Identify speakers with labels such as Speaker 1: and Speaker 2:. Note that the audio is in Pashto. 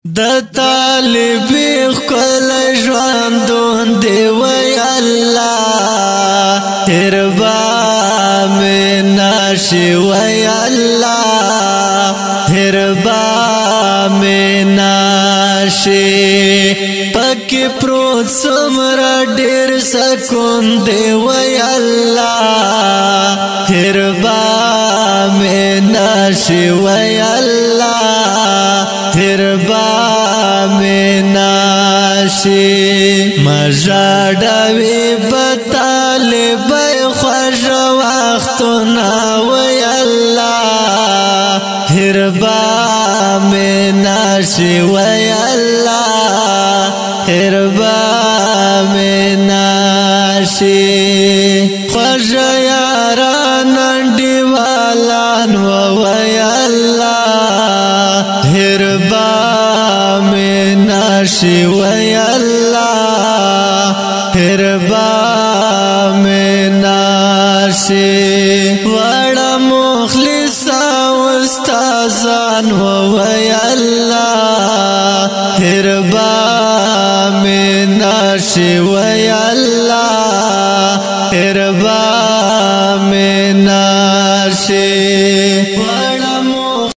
Speaker 1: د طالب خپل ژوندون دی وی الله هربا مې نشي وی الله هربا مې نشي پکې پروت څومره ډېر سکون دی وی الله هربا مې نشي وی الله هربا میں ناشی مجاڑوی بطالب خوش وقتنا وی اللہ ہربا میں ناشی وی اللہ ہربا میں ناشی خوش یاران دیوالان وی اللہ ہربا میں ناشی وی اللہ ہربا میں ناشی وڑا مخلصا استازان وی اللہ ہربا میں ناشی وی اللہ